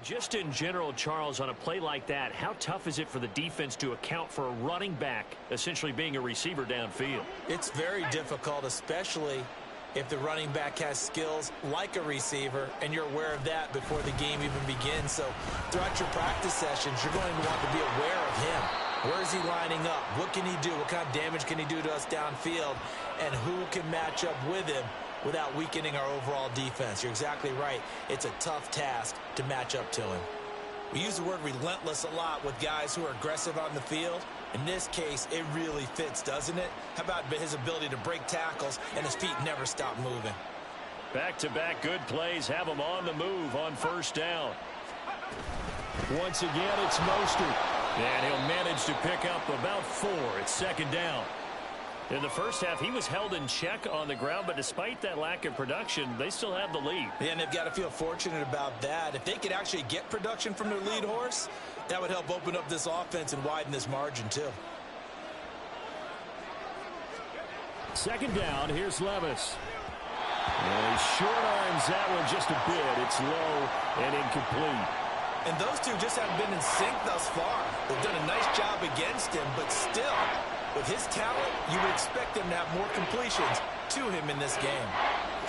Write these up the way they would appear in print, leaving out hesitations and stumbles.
Just in general, Charles, on a play like that, how tough is it for the defense to account for a running back essentially being a receiver downfield? It's very difficult, especially if the running back has skills like a receiver, and you're aware of that before the game even begins. So throughout your practice sessions, you're going to want to be aware of him. Where is he lining up? What can he do? What kind of damage can he do to us downfield? And who can match up with him without weakening our overall defense? You're exactly right. It's a tough task to match up to him. We use the word relentless a lot with guys who are aggressive on the field. In this case, it really fits, doesn't it? How about his ability to break tackles and his feet never stop moving? Back-to-back good plays have him on the move on first down. Once again, it's Mostert. And he'll manage to pick up about 4. It's second down. In the first half, he was held in check on the ground, but despite that lack of production, they still have the lead. And they've got to feel fortunate about that. If they could actually get production from their lead horse, that would help open up this offense and widen this margin too. Second down, here's Levis. And he short arms that one just a bit. It's low and incomplete. And those two just haven't been in sync thus far. They've done a nice job against him, but still, with his talent, you would expect him to have more completions to him in this game.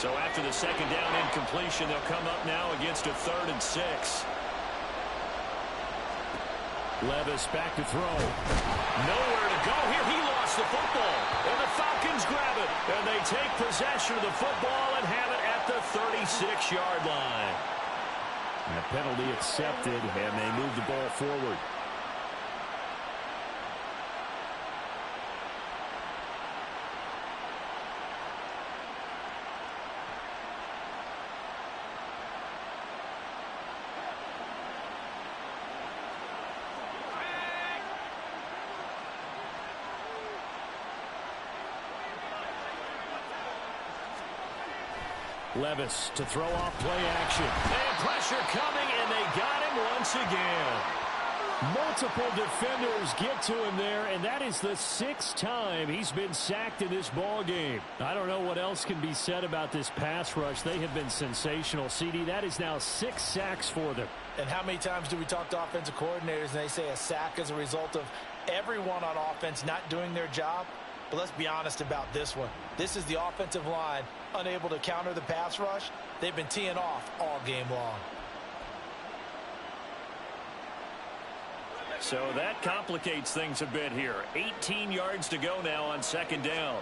So after the second down incompletion, they'll come up now against a 3rd and 6. Levis back to throw. Nowhere to go here. He lost the football. And the Falcons grab it. And they take possession of the football and have it at the 36-yard line. And the penalty accepted, and they move the ball forward. Levis to throw off play action. And pressure coming, and they got him once again. Multiple defenders get to him there, and that is the 6th time he's been sacked in this ball game. I don't know what else can be said about this pass rush. They have been sensational. CD, that is now 6 sacks for them. And how many times do we talk to offensive coordinators and they say a sack is a result of everyone on offense not doing their job? But let's be honest about this one. This is the offensive line unable to counter the pass rush. They've been teeing off all game long. So that complicates things a bit here. 18 yards to go now on second down.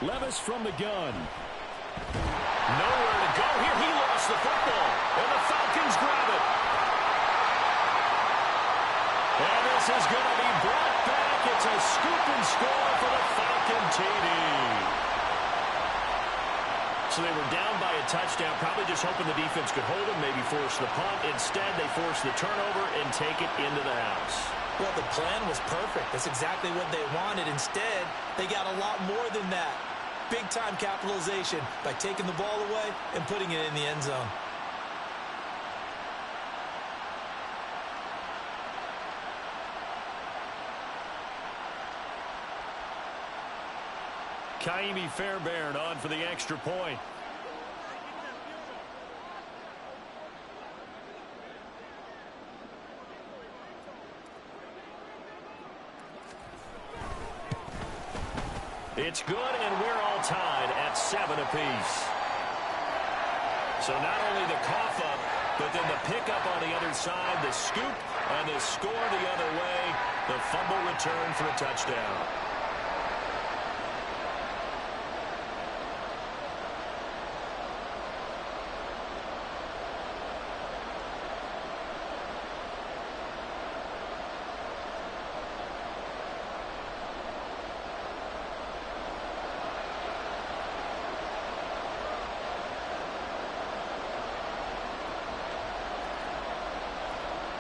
Levis from the gun. Nowhere to go here. He lost the football. And the Falcons grab it. And this is going to be brought back. It's a scoop and score for the Falcon TD. So they were down by a touchdown, probably just hoping the defense could hold them, maybe force the punt. Instead, they force the turnover and take it into the house. Well, the plan was perfect. That's exactly what they wanted. Instead, they got a lot more than that. Big-time capitalization by taking the ball away and putting it in the end zone. Kaimi Fairbairn on for the extra point. It's good, and we're all tied at 7 apiece. So not only the cough up, but then the pickup on the other side, the scoop, and the score the other way. The fumble return for a touchdown.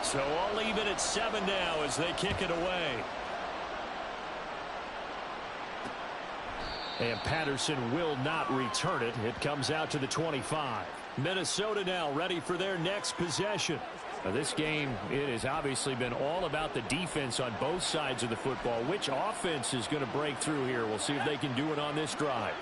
So all even at 7 now as they kick it away. And Patterson will not return it. It comes out to the 25. Minnesota now ready for their next possession. Now this game, it has obviously been all about the defense on both sides of the football. Which offense is going to break through here? We'll see if they can do it on this drive.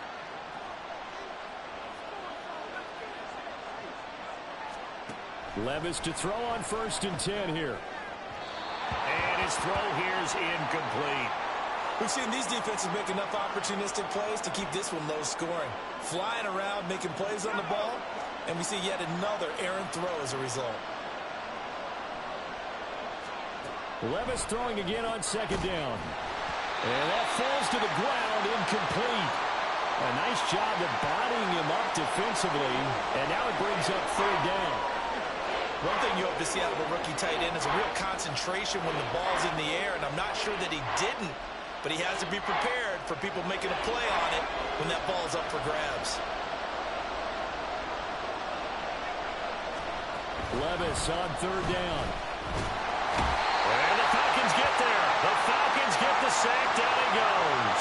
Levis to throw on 1st and 10 here. And his throw here is incomplete. We've seen these defenses make enough opportunistic plays to keep this one low scoring. Flying around, making plays on the ball, and we see yet another errant throw as a result. Levis throwing again on 2nd down. And that falls to the ground, incomplete. A nice job of bodying him up defensively, and now it brings up 3rd down. One thing you hope to see out of a rookie tight end is a real concentration when the ball's in the air, and I'm not sure that he didn't, but he has to be prepared for people making a play on it when that ball's up for grabs. Levis on 3rd down. And the Falcons get there. The Falcons get the sack. Down he goes.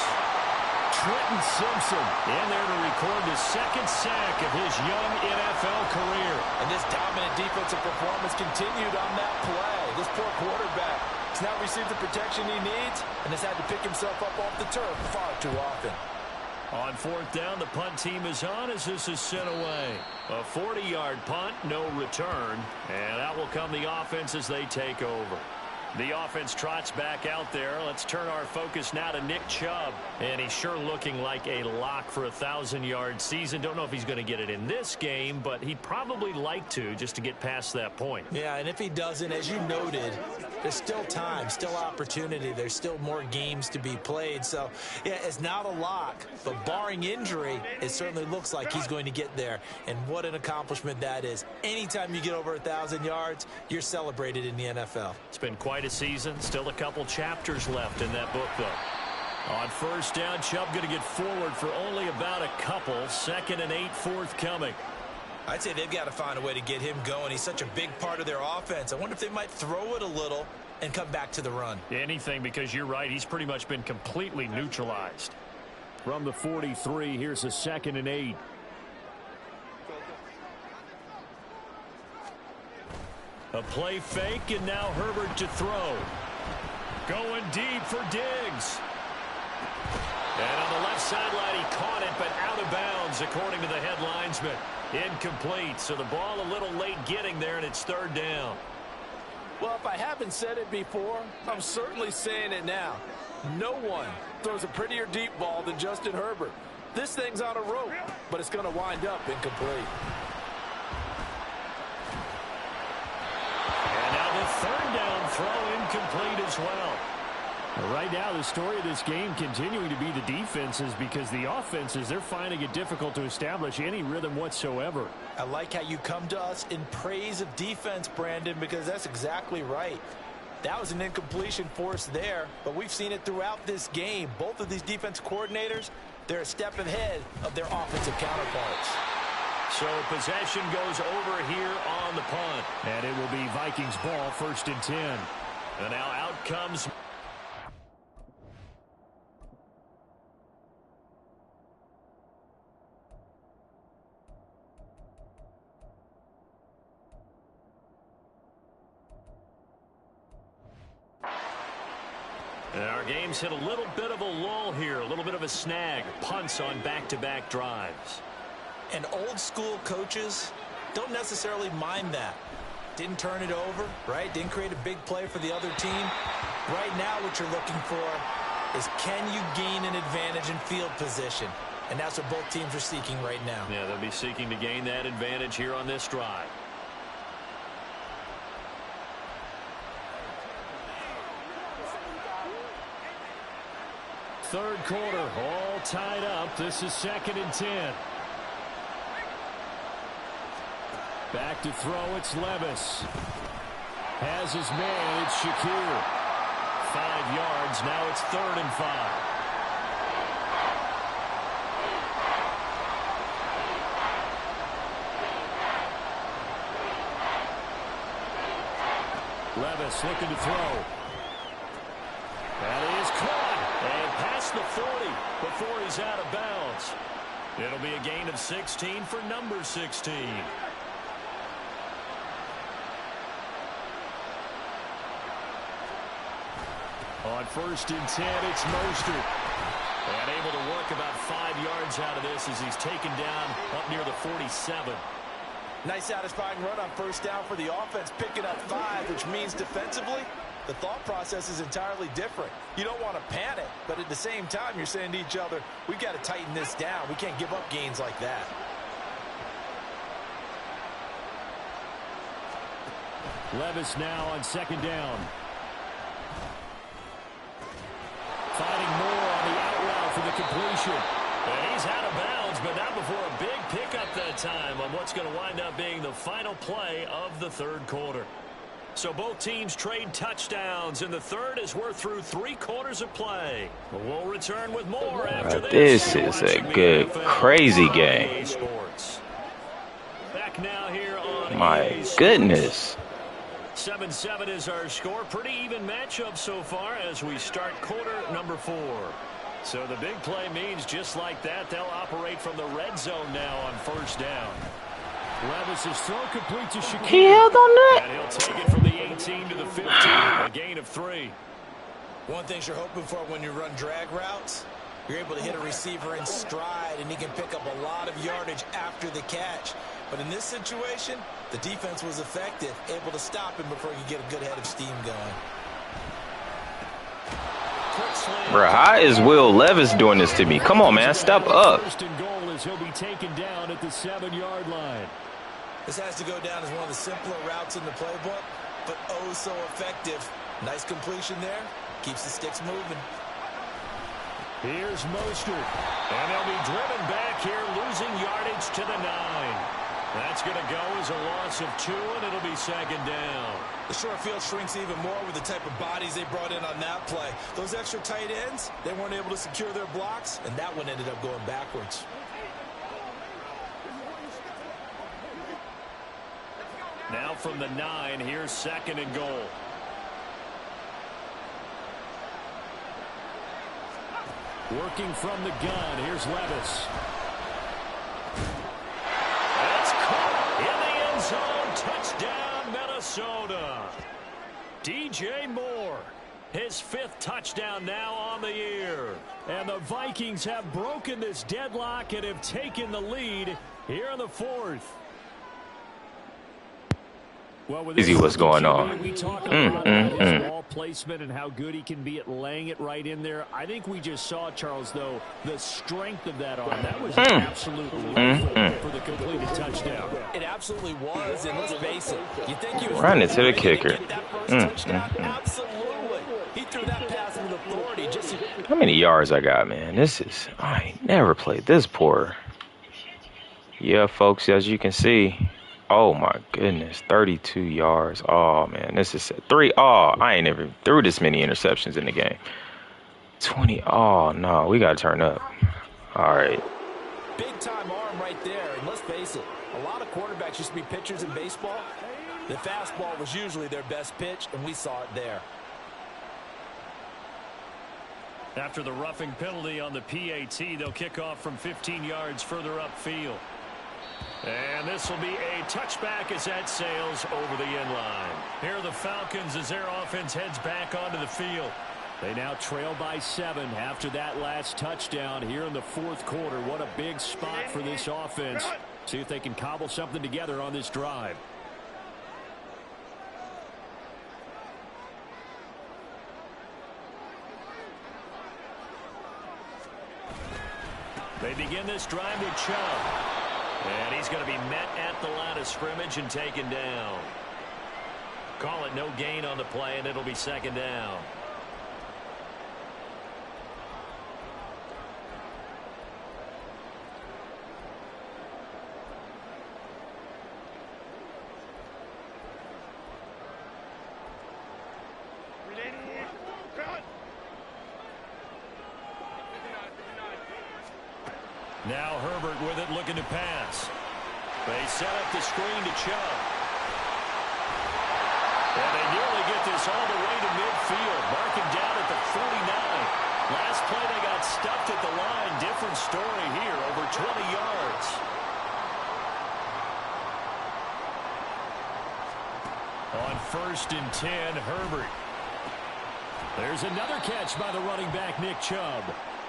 Trenton Simpson in there to record the 2nd sack of his young NFL career. And this dominant defensive performance continued on that play. This poor quarterback has not received the protection he needs and has had to pick himself up off the turf far too often. On 4th down, the punt team is on as this is sent away. A 40-yard punt, no return. And out will come the offense as they take over. The offense trots back out there. Let's turn our focus now to Nick Chubb. And he's sure looking like a lock for a 1,000-yard season. Don't know if he's going to get it in this game, but he'd probably like to just to get past that point. Yeah, and if he doesn't, as you noted, there's still time, still opportunity. There's still more games to be played. So, yeah, it's not a lock, but barring injury, it certainly looks like he's going to get there. And what an accomplishment that is. Anytime you get over 1,000 yards, you're celebrated in the NFL. It's been quite a season. Still a couple chapters left in that book, though. On 1st down, Chubb going to get forward for only about a couple. 2nd and 8 forthcoming. I'd say they've got to find a way to get him going. He's such a big part of their offense. I wonder if they might throw it a little and come back to the run. Anything, because you're right. He's pretty much been completely neutralized. From the 43, here's a 2nd and 8. A play fake, and now Herbert to throw. Going deep for Diggs. And on the left sideline, he caught it, but out of bounds, according to the head linesman. Incomplete, so the ball a little late getting there, and it's 3rd down. Well, if I haven't said it before, I'm certainly saying it now. No one throws a prettier deep ball than Justin Herbert. This thing's on a rope, but it's going to wind up incomplete. And now the 3rd down throw incomplete as well. Right now, the story of this game continuing to be the defenses, because the offenses, they're finding it difficult to establish any rhythm whatsoever. I like how you come to us in praise of defense, Brandon, because that's exactly right. That was an incompletion forced there, but we've seen it throughout this game. Both of these defense coordinators, they're a step ahead of their offensive counterparts. So possession goes over here on the punt. And it will be Vikings ball, 1st and 10. And now out comes... And our game's hit a little bit of a lull here, a little bit of a snag. Punts on back-to-back drives. And old school coaches don't necessarily mind that. Didn't turn it over, right? Didn't create a big play for the other team. Right now what you're looking for is, can you gain an advantage in field position? And that's what both teams are seeking right now. Yeah, they'll be seeking to gain that advantage here on this drive. Third quarter, all tied up. This is 2nd and 10. Back to throw, it's Levis. Has his man, it's Shakir. 5 yards, now it's 3rd and 5. Levis looking to throw. That is caught. And past the 40 before he's out of bounds. It'll be a gain of 16 for number 16. On 1st and 10, it's Mostert. And able to work about 5 yards out of this as he's taken down up near the 47. Nice satisfying run on first down for the offense, picking up 5, which means defensively, the thought process is entirely different. You don't want to panic, but at the same time, you're saying to each other, we've got to tighten this down. We can't give up gains like that. Levis now on second down. Fighting more on the out route for the completion. And he's out of bounds, but not before a big pickup that time on what's going to wind up being the final play of the third quarter. So both teams trade touchdowns, and the third as we're through 3 quarters of play. We'll return with more after this. This is a good, crazy game. Back now here on My goodness. 7-7 is our score. Pretty even matchup so far as we start quarter number 4. So the big play means just like that, they'll operate from the red zone now on first down. Levis' throw complete to Shakir. He held on that. And he'll take it from the 18 to the 15, a gain of 3. One thing you're hoping for when you run drag routes, you're able to hit a receiver in stride, and he can pick up a lot of yardage after the catch. But in this situation, the defense was effective, able to stop him before he could get a good head of steam going. Bro, how is Will Levis doing this to me? Come on, man. Step up. First and goal as he'll be taken down at the 7-yard line. This has to go down as one of the simpler routes in the playbook, but oh so effective. Nice completion there. Keeps the sticks moving. Here's Mostert. And they'll be driven back here, losing yardage to the 9. That's going to go as a loss of 2, and it'll be second down. The short field shrinks even more with the type of bodies they brought in on that play. Those extra tight ends, they weren't able to secure their blocks, and that one ended up going backwards. Now from the 9, here's second and goal. Working from the gun, here's Levis. That's caught in the end zone. Touchdown, Minnesota. DJ Moore, his 5th touchdown now on the year. And the Vikings have broken this deadlock and have taken the lead here in the 4th. Well, Easy, what's going on? We talk about his ball placement and how good he can be at laying it right in there. I think we just saw, Charles, though, the strength of that arm. That was absolutely for the completed touchdown. It absolutely was, and let's face it, you think he was Running to the kicker. Absolutely. He threw that pass with authority. How many yards I got, man? I ain't never played this poor. Yeah, folks, as you can see. Oh, my goodness. 32 yards. Oh, man. This is 3. Oh, I ain't never threw this many interceptions in the game. 20. Oh, no. We got to turn up. All right. Big-time arm right there. And let's face it, a lot of quarterbacks used to be pitchers in baseball. The fastball was usually their best pitch, and we saw it there. After the roughing penalty on the PAT, they'll kick off from 15 yards further upfield. And this will be a touchback as that sails over the end line. Here are the Falcons as their offense heads back onto the field. They now trail by 7 after that last touchdown here in the 4th quarter. What a big spot for this offense. See if they can cobble something together on this drive. They begin this drive with Chubb. And he's going to be met at the line of scrimmage and taken down. Call it no gain on the play, and it'll be second down. Now Herbert with it, looking to pass. They set up the screen to Chubb. And they nearly get this all the way to midfield, marking down at the 49. Last play they got stuffed at the line. Different story here, over 20 yards. On 1st and 10, Herbert. There's another catch by the running back, Nick Chubb.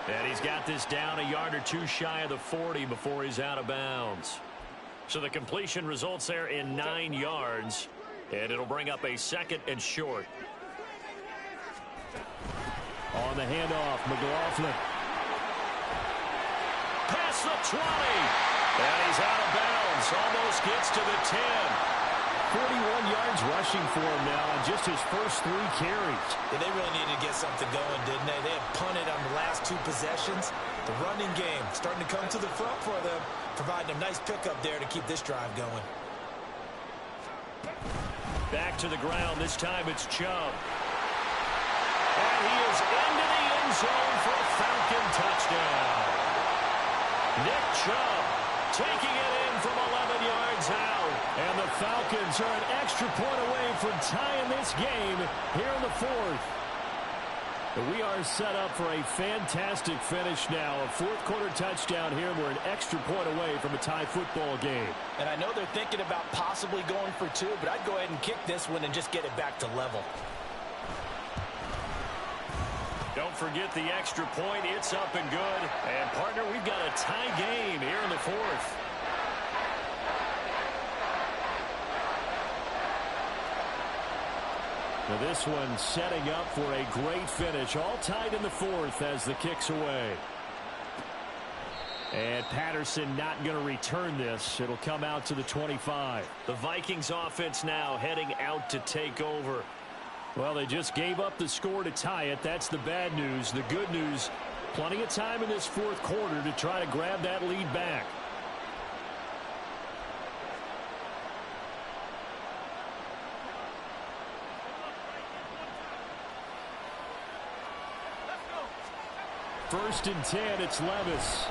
And he's got this down a yard or 2 shy of the 40 before he's out of bounds. So the completion results there in 9 yards. And it'll bring up a 2nd and short. On the handoff, McLaughlin. Past the 20. And he's out of bounds. Almost gets to the 10. 41 yards rushing for him now on just his first 3 carries. Yeah, they really needed to get something going, didn't they? They had punted on the last 2 possessions. The running game starting to come to the front for them, providing a nice pickup there to keep this drive going. Back to the ground. This time it's Chubb. And he is into the end zone for a Falcon touchdown. Nick Chubb taking it in from 11 yards out. And the Falcons are an extra point away from tying this game here in the 4th. But we are set up for a fantastic finish now. A 4th quarter touchdown here. We're an extra point away from a tie football game. And I know they're thinking about possibly going for 2, but I'd go ahead and kick this one and just get it back to level. Don't forget the extra point. It's up and good. And, partner, we've got a tie game here in the 4th. Now this one setting up for a great finish. All tied in the 4th as the kick's away. And Patterson not going to return this. It'll come out to the 25. The Vikings offense now heading out to take over. Well, they just gave up the score to tie it. That's the bad news. The good news, plenty of time in this 4th quarter to try to grab that lead back. First and 10, it's Levis.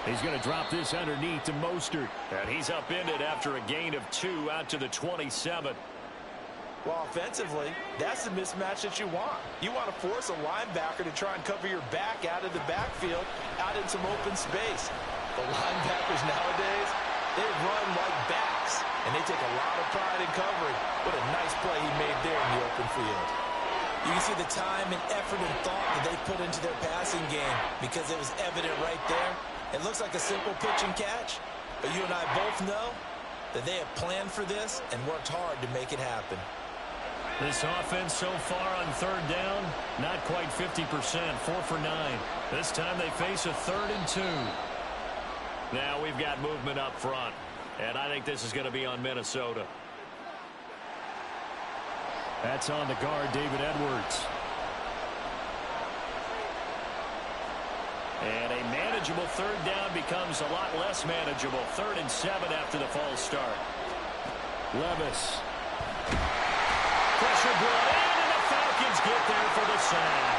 He's going to drop this underneath to Mostert. And he's upended after a gain of 2 out to the 27. Well, offensively, that's the mismatch that you want. You want to force a linebacker to try and cover your back out of the backfield, out in some open space. The linebackers nowadays, they run like backs, and they take a lot of pride in covering. What a nice play he made there in the open field. You can see the time and effort and thought that they put into their passing game because it was evident right there. It looks like a simple pitch and catch, but you and I both know that they have planned for this and worked hard to make it happen. This offense so far on 3rd down, not quite 50%, 4 for 9. This time they face a 3rd and 2. Now we've got movement up front, and I think this is going to be on Minnesota. That's on the guard, David Edwards. And a manageable 3rd down becomes a lot less manageable. 3rd and 7 after the false start. Levis. Pressure brought in, and the Falcons get there for the sack.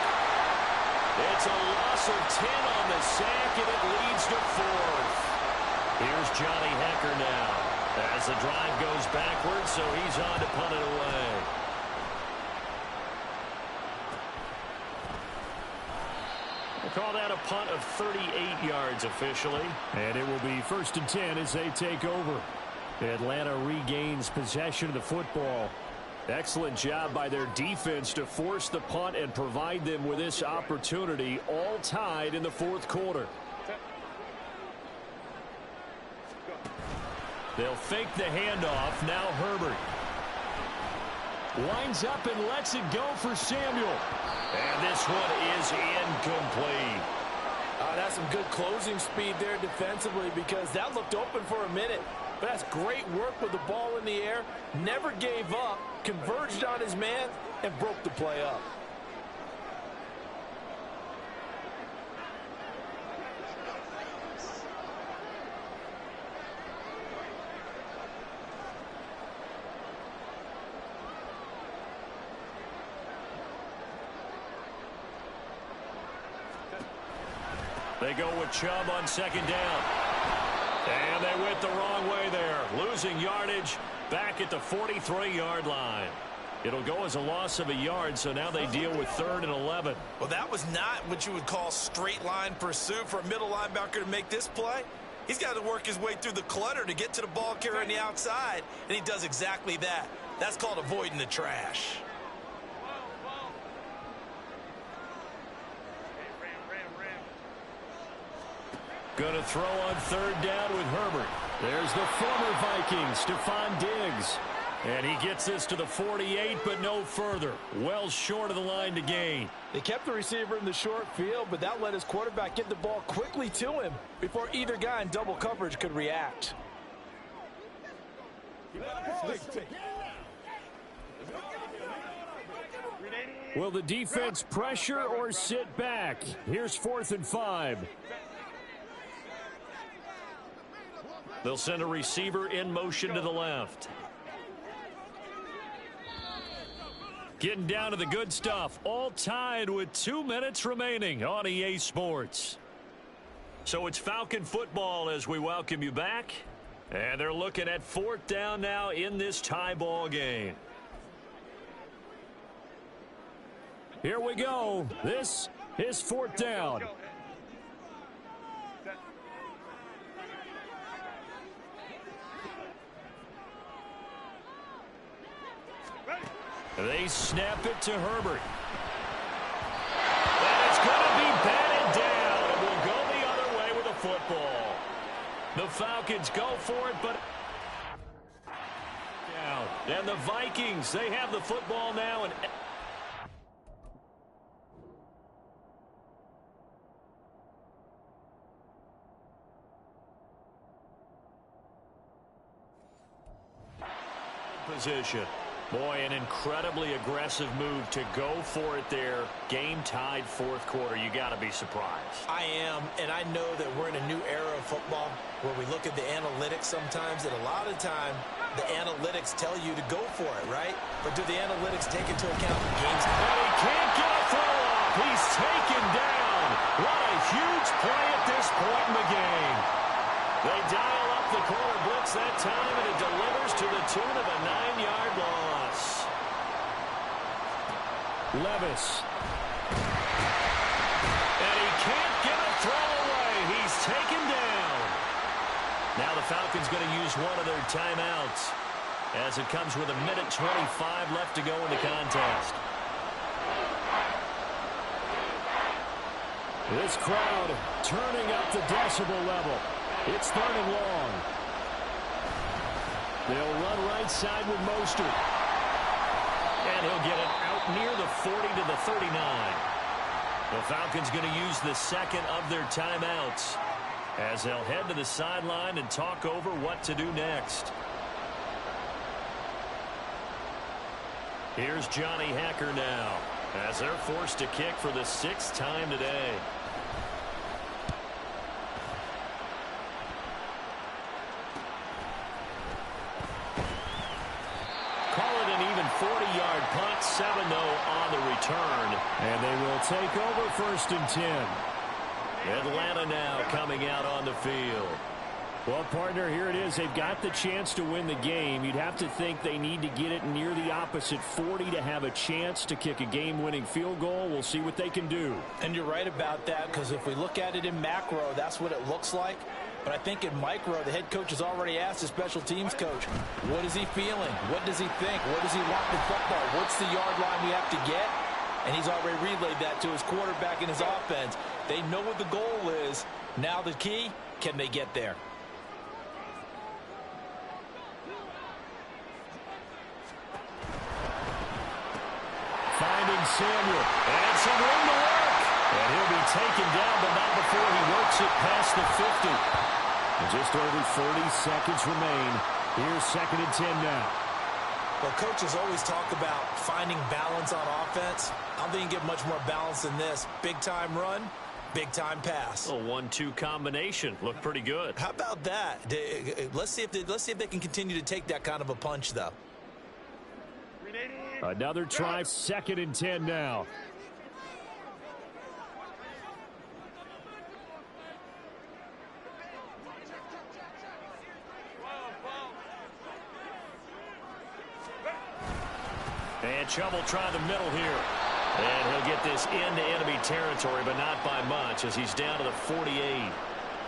It's a loss of 10 on the sack, and it leads to 4th. Here's Johnny Hekker now as the drive goes backwards, so he's on to punt it away. We'll call that a punt of 38 yards officially. And it will be 1st and 10 as they take over. Atlanta regains possession of the football. Excellent job by their defense to force the punt and provide them with this opportunity, all tied in the 4th quarter. They'll fake the handoff. Now Herbert winds up and lets it go for Samuel. And this one is incomplete. That's some good closing speed there defensively because that looked open for a minute. But that's great work with the ball in the air. Never gave up, converged on his man, and broke the play up. They go with Chubb on 2nd down. And they went the wrong way there. Losing yardage back at the 43-yard line. It'll go as a loss of a yard, so now they deal with 3rd and 11. Well, that was not what you would call straight line pursuit for a middle linebacker to make this play. He's got to work his way through the clutter to get to the ball carrier on the outside, and he does exactly that. That's called avoiding the trash. Going to throw on 3rd down with Herbert. There's the former Viking, Stephon Diggs. And he gets this to the 48, but no further. Well short of the line to gain. They kept the receiver in the short field, but that let his quarterback get the ball quickly to him before either guy in double coverage could react. Will the defense pressure or sit back? Here's 4th and 5. They'll send a receiver in motion to the left. Getting down to the good stuff. All tied with 2 minutes remaining on EA Sports. So it's Falcon football as we welcome you back. And they're looking at 4th down now in this tie ball game. Here we go. This is 4th down. They snap it to Herbert. And it's going to be batted down. It will go the other way with a football. The Falcons go for it, but down. And the Vikings, they have the football now. And position. Boy, an incredibly aggressive move to go for it there. Game tied 4th quarter. You got to be surprised. I am, and I know that we're in a new era of football where we look at the analytics sometimes, and a lot of the time the analytics tell you to go for it, right? But do the analytics take into account the game's time? But he can't get a throw off. He's taken down. What a huge play at this point in the game. They dial up the corner blitz that time, and it delivers to the tune of a 9-yard loss. Levis. And he can't get a throw away. He's taken down. Now the Falcons going to use one of their timeouts as it comes with 1:25 left to go in the contest. This crowd turning up the decibel level. It's 3rd and long. They'll run right side with Mostert. And he'll get it out near the 40 to the 39. The Falcons going to use the second of their timeouts as they'll head to the sideline and talk over what to do next. Here's Johnny Hekker now as they're forced to kick for the 6th time today. Call it an even 40-yard punt, 7-0 on the return. And they will take over 1st and 10. Atlanta now coming out on the field. Well, partner, here it is. They've got the chance to win the game. You'd have to think they need to get it near the opposite 40 to have a chance to kick a game-winning field goal. We'll see what they can do. And you're right about that, because if we look at it in macro, that's what it looks like. But I think in micro, the head coach has already asked the special teams coach, what is he feeling? What does he think? What does he want in football? What's the yard line we have to get? And he's already relayed that to his quarterback and his offense. They know what the goal is. Now the key, can they get there? Finding Samuel. And some room to work. And he'll be taken down, but not before he works it past the 50. And just over 30 seconds remain. Here's 2nd and 10 now. Well, coaches always talk about finding balance on offense. I don't think you can get much more balance than this. Big-time run, big-time pass. A 1-2 combination. Looked pretty good. How about that? Let's see if they can continue to take that kind of a punch, though. Another try, 2nd and 10 now. And Chubb will try the middle here. And he'll get this into enemy territory, but not by much as he's down to the 48.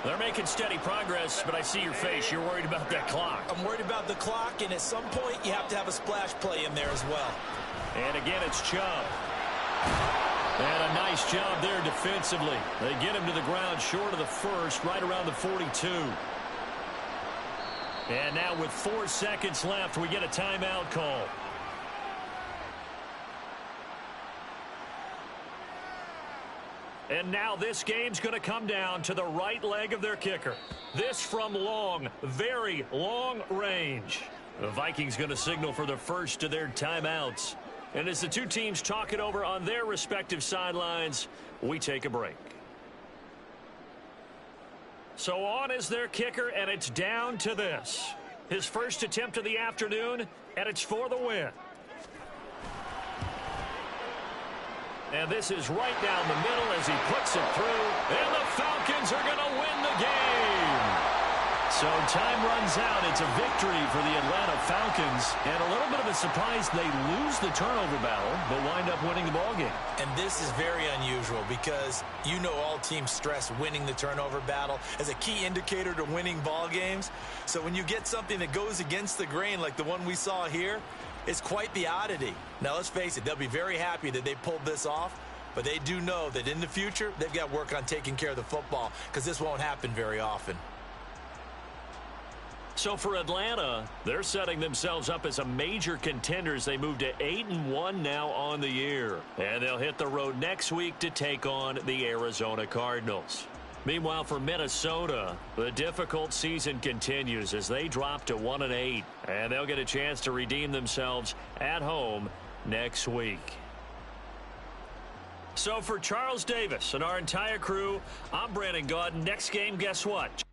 They're making steady progress, but I see your face. You're worried about that clock. I'm worried about the clock, and at some point you have to have a splash play in there as well. And again, it's Chubb. And a nice job there defensively. They get him to the ground short of the first, right around the 42. And now with 4 seconds left, we get a timeout call. And now this game's going to come down to the right leg of their kicker. This from long, very long range. The Vikings going to signal for the first of their timeouts. And as the two teams talk it over on their respective sidelines, we take a break. So on is their kicker, and it's down to this. His first attempt of the afternoon, and it's for the win. And this is right down the middle as he puts it through. And the Falcons are going to win the game. So time runs out. It's a victory for the Atlanta Falcons. And a little bit of a surprise, they lose the turnover battle, but wind up winning the ballgame. And this is very unusual because you know all teams stress winning the turnover battle as a key indicator to winning ball games. So when you get something that goes against the grain like the one we saw here, it's quite the oddity. Now, let's face it, they'll be very happy that they pulled this off, but they do know that in the future, they've got work on taking care of the football because this won't happen very often. So for Atlanta, they're setting themselves up as a major contender as they move to 8-1 now on the year. And they'll hit the road next week to take on the Arizona Cardinals. Meanwhile, for Minnesota, the difficult season continues as they drop to 1-8. And they'll get a chance to redeem themselves at home next week. So for Charles Davis and our entire crew, I'm Brandon Gaudin. Next game, guess what?